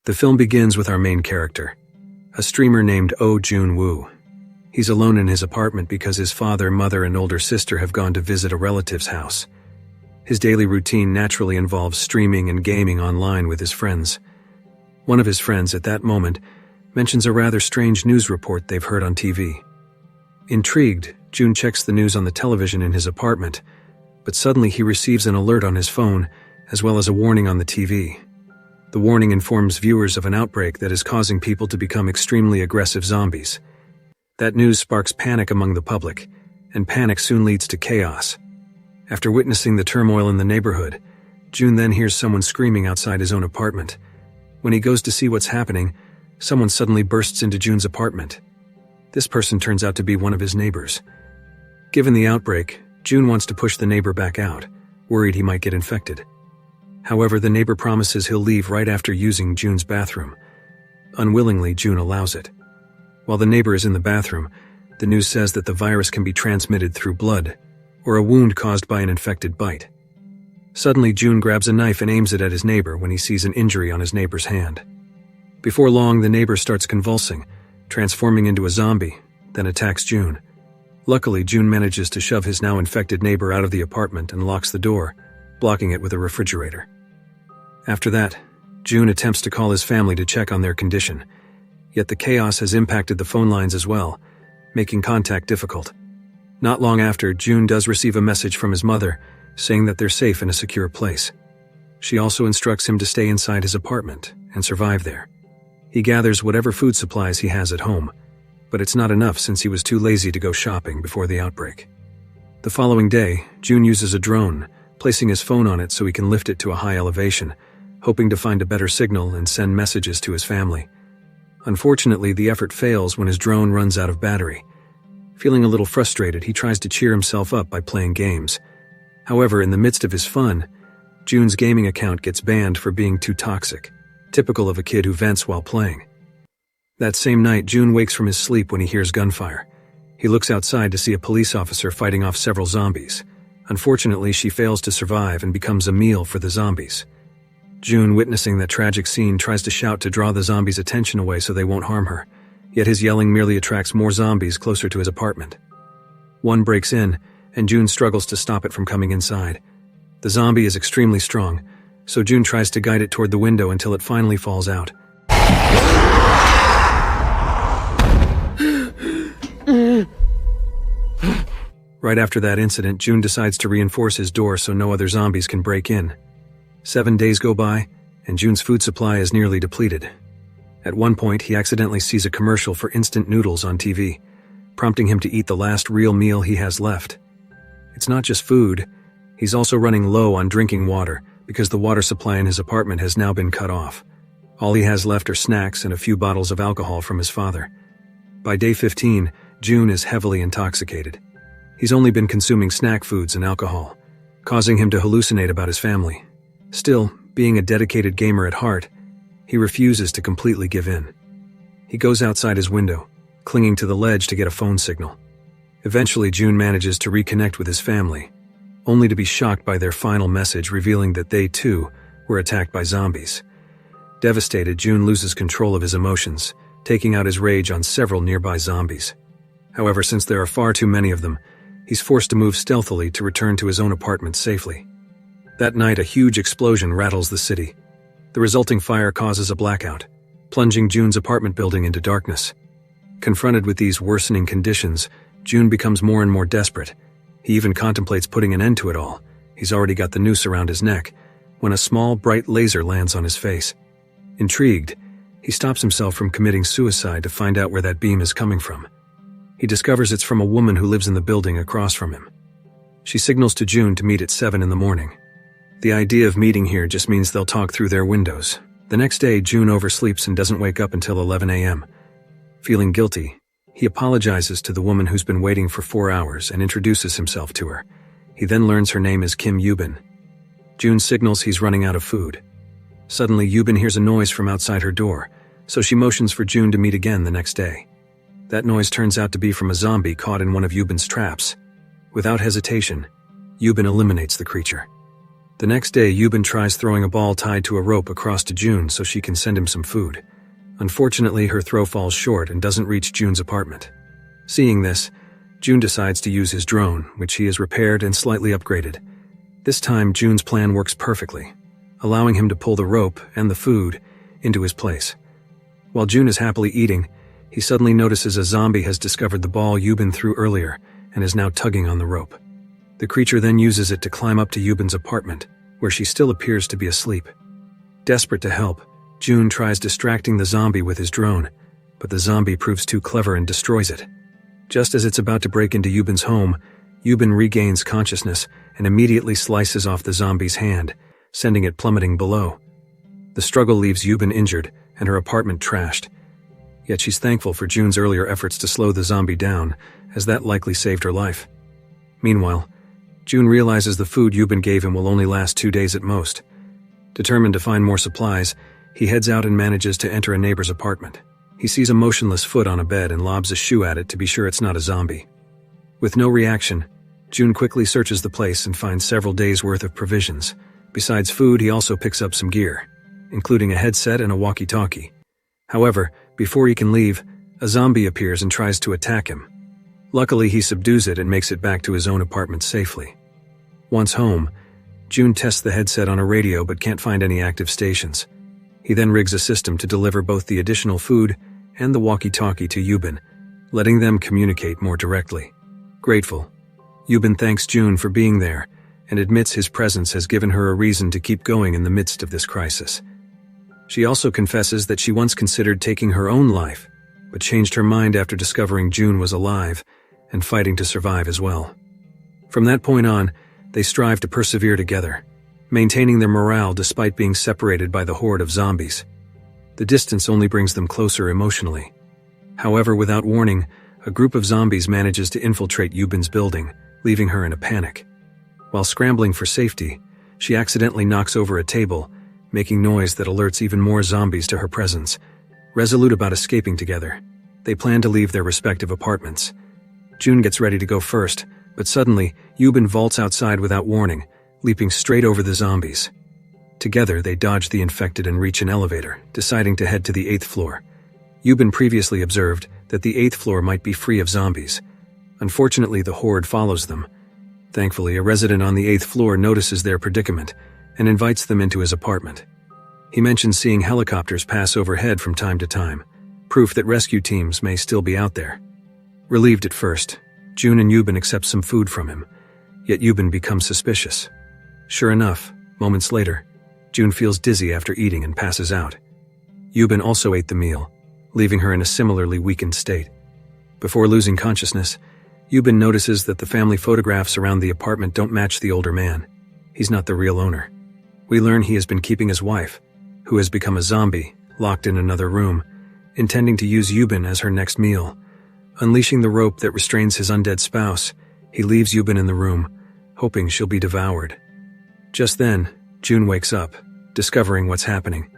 The film begins with our main character, a streamer named Oh Jun-woo. He's alone in his apartment because his father, mother, and older sister have gone to visit a relative's house. His daily routine naturally involves streaming and gaming online with his friends. One of his friends at that moment mentions a rather strange news report they've heard on TV. Intrigued, Jun checks the news on the television in his apartment, but suddenly he receives an alert on his phone, as well as a warning on the TV. The warning informs viewers of an outbreak that is causing people to become extremely aggressive zombies. That news sparks panic among the public, and panic soon leads to chaos. After witnessing the turmoil in the neighborhood, Jun then hears someone screaming outside his own apartment. When he goes to see what's happening, someone suddenly bursts into Jun's apartment. This person turns out to be one of his neighbors. Given the outbreak, Jun wants to push the neighbor back out, worried he might get infected. However, the neighbor promises he'll leave right after using Jun's bathroom. Unwillingly, Jun allows it. While the neighbor is in the bathroom, the news says that the virus can be transmitted through blood, or a wound caused by an infected bite. Suddenly, Jun grabs a knife and aims it at his neighbor when he sees an injury on his neighbor's hand. Before long, the neighbor starts convulsing, transforming into a zombie, then attacks Jun. Luckily, Jun manages to shove his now infected neighbor out of the apartment and locks the door, blocking it with a refrigerator. After that, Jun attempts to call his family to check on their condition, yet the chaos has impacted the phone lines as well, making contact difficult. Not long after, Jun does receive a message from his mother, saying that they're safe in a secure place. She also instructs him to stay inside his apartment and survive there. He gathers whatever food supplies he has at home, but it's not enough since he was too lazy to go shopping before the outbreak. The following day, Jun uses a drone, placing his phone on it so he can lift it to a high elevation, hoping to find a better signal and send messages to his family. Unfortunately, the effort fails when his drone runs out of battery. Feeling a little frustrated, he tries to cheer himself up by playing games. However, in the midst of his fun, Jun's gaming account gets banned for being too toxic, typical of a kid who vents while playing. That same night, Jun wakes from his sleep when he hears gunfire. He looks outside to see a police officer fighting off several zombies. Unfortunately, she fails to survive and becomes a meal for the zombies. Jun, witnessing that tragic scene, tries to shout to draw the zombies' attention away so they won't harm her, yet his yelling merely attracts more zombies closer to his apartment. One breaks in, and Jun struggles to stop it from coming inside. The zombie is extremely strong, so Jun tries to guide it toward the window until it finally falls out. Right after that incident, Jun decides to reinforce his door so no other zombies can break in. 7 days go by, and Jun's food supply is nearly depleted. At one point, he accidentally sees a commercial for instant noodles on TV, prompting him to eat the last real meal he has left. It's not just food, he's also running low on drinking water because the water supply in his apartment has now been cut off. All he has left are snacks and a few bottles of alcohol from his father. By day 15, Jun is heavily intoxicated. He's only been consuming snack foods and alcohol, causing him to hallucinate about his family. Still, being a dedicated gamer at heart, he refuses to completely give in. He goes outside his window, clinging to the ledge to get a phone signal. Eventually, Jun manages to reconnect with his family, only to be shocked by their final message revealing that they, too, were attacked by zombies. Devastated, Jun loses control of his emotions, taking out his rage on several nearby zombies. However, since there are far too many of them, he's forced to move stealthily to return to his own apartment safely. That night, a huge explosion rattles the city. The resulting fire causes a blackout, plunging Jun's apartment building into darkness. Confronted with these worsening conditions, Jun becomes more and more desperate. He even contemplates putting an end to it all. He's already got the noose around his neck, when a small, bright laser lands on his face. Intrigued, he stops himself from committing suicide to find out where that beam is coming from. He discovers it's from a woman who lives in the building across from him. She signals to Jun to meet at 7 in the morning. The idea of meeting here just means they'll talk through their windows. The next day, Jun oversleeps and doesn't wake up until 11 a.m. Feeling guilty, he apologizes to the woman who's been waiting for 4 hours and introduces himself to her. He then learns her name is Kim Yubin. Jun signals he's running out of food. Suddenly, Yubin hears a noise from outside her door, so she motions for Jun to meet again the next day. That noise turns out to be from a zombie caught in one of Yubin's traps. Without hesitation, Yubin eliminates the creature. The next day, Yubin tries throwing a ball tied to a rope across to June so she can send him some food. Unfortunately, her throw falls short and doesn't reach June's apartment. Seeing this, June decides to use his drone, which he has repaired and slightly upgraded. This time, June's plan works perfectly, allowing him to pull the rope and the food into his place. While June is happily eating, he suddenly notices a zombie has discovered the ball Yubin threw earlier and is now tugging on the rope. The creature then uses it to climb up to Yubin's apartment, where she still appears to be asleep. Desperate to help, June tries distracting the zombie with his drone, but the zombie proves too clever and destroys it. Just as it's about to break into Yubin's home, Yubin regains consciousness and immediately slices off the zombie's hand, sending it plummeting below. The struggle leaves Yubin injured and her apartment trashed. Yet she's thankful for June's earlier efforts to slow the zombie down, as that likely saved her life. Meanwhile, June realizes the food Yubin gave him will only last 2 days at most. Determined to find more supplies, he heads out and manages to enter a neighbor's apartment. He sees a motionless foot on a bed and lobs a shoe at it to be sure it's not a zombie. With no reaction, June quickly searches the place and finds several days' worth of provisions. Besides food, he also picks up some gear, including a headset and a walkie-talkie. However, before he can leave, a zombie appears and tries to attack him. Luckily, he subdues it and makes it back to his own apartment safely. Once home, June tests the headset on a radio but can't find any active stations. He then rigs a system to deliver both the additional food and the walkie-talkie to Yubin, letting them communicate more directly. Grateful, Yubin thanks June for being there and admits his presence has given her a reason to keep going in the midst of this crisis. She also confesses that she once considered taking her own life, but changed her mind after discovering June was alive and fighting to survive as well. From that point on, they strive to persevere together, maintaining their morale despite being separated by the horde of zombies. The distance only brings them closer emotionally. However, without warning, a group of zombies manages to infiltrate Yubin's building, leaving her in a panic. While scrambling for safety, she accidentally knocks over a table, making noise that alerts even more zombies to her presence. Resolute about escaping together, they plan to leave their respective apartments. June gets ready to go first, but suddenly, Yubin vaults outside without warning, leaping straight over the zombies. Together, they dodge the infected and reach an elevator, deciding to head to the 8th floor. Yubin previously observed that the 8th floor might be free of zombies. Unfortunately, the horde follows them. Thankfully, a resident on the 8th floor notices their predicament and invites them into his apartment. He mentions seeing helicopters pass overhead from time to time, proof that rescue teams may still be out there. Relieved at first, June and Yubin accept some food from him, yet Yubin becomes suspicious. Sure enough, moments later, June feels dizzy after eating and passes out. Yubin also ate the meal, leaving her in a similarly weakened state. Before losing consciousness, Yubin notices that the family photographs around the apartment don't match the older man. He's not the real owner. We learn he has been keeping his wife, who has become a zombie, locked in another room, intending to use Yubin as her next meal. Unleashing the rope that restrains his undead spouse, he leaves Yubin in the room, hoping she'll be devoured. Just then, June wakes up, discovering what's happening.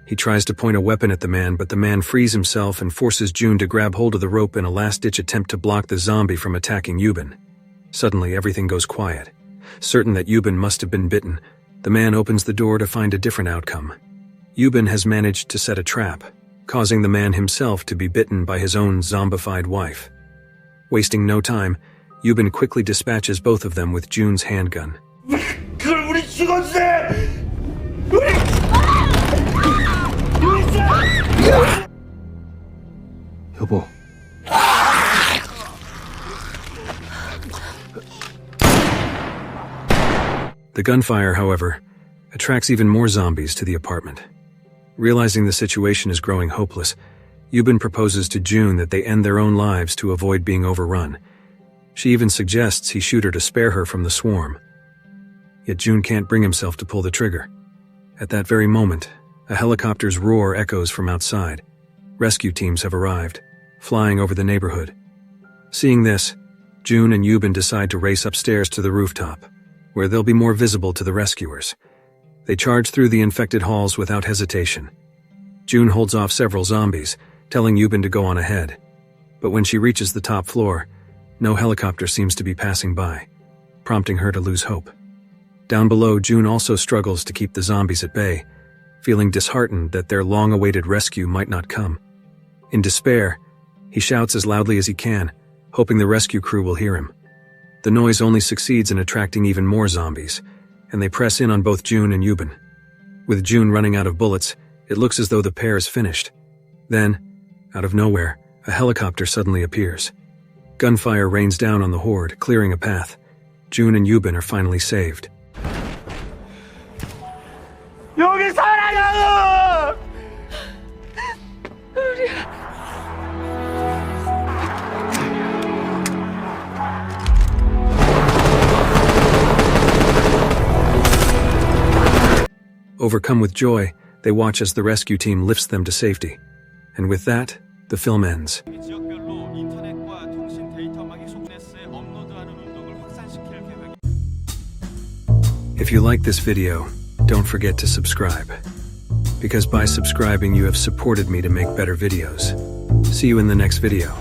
He tries to point a weapon at the man, but the man frees himself and forces June to grab hold of the rope in a last-ditch attempt to block the zombie from attacking Yubin. Suddenly, everything goes quiet. Certain that Yubin must have been bitten, the man opens the door to find a different outcome. Yubin has managed to set a trap, causing the man himself to be bitten by his own zombified wife. Wasting no time, Yubin quickly dispatches both of them with June's handgun. 여보. The gunfire, however, attracts even more zombies to the apartment. Realizing the situation is growing hopeless, Yubin proposes to June that they end their own lives to avoid being overrun. She even suggests he shoot her to spare her from the swarm. Yet June can't bring himself to pull the trigger. At that very moment, a helicopter's roar echoes from outside. Rescue teams have arrived, flying over the neighborhood. Seeing this, June and Yubin decide to race upstairs to the rooftop, where they'll be more visible to the rescuers. They charge through the infected halls without hesitation. June holds off several zombies, telling Yubin to go on ahead. But when she reaches the top floor, no helicopter seems to be passing by, prompting her to lose hope. Down below, June also struggles to keep the zombies at bay, feeling disheartened that their long-awaited rescue might not come. In despair, he shouts as loudly as he can, hoping the rescue crew will hear him. The noise only succeeds in attracting even more zombies, and they press in on both June and Yuban. With June running out of bullets, it looks as though the pair is finished. Then, out of nowhere, a helicopter suddenly appears. Gunfire rains down on the horde, clearing a path. June and Yuban are finally saved. 여기 살아요! Overcome with joy, they watch as the rescue team lifts them to safety. And with that, the film ends. If you like this video, don't forget to subscribe. Because by subscribing, you have supported me to make better videos. See you in the next video.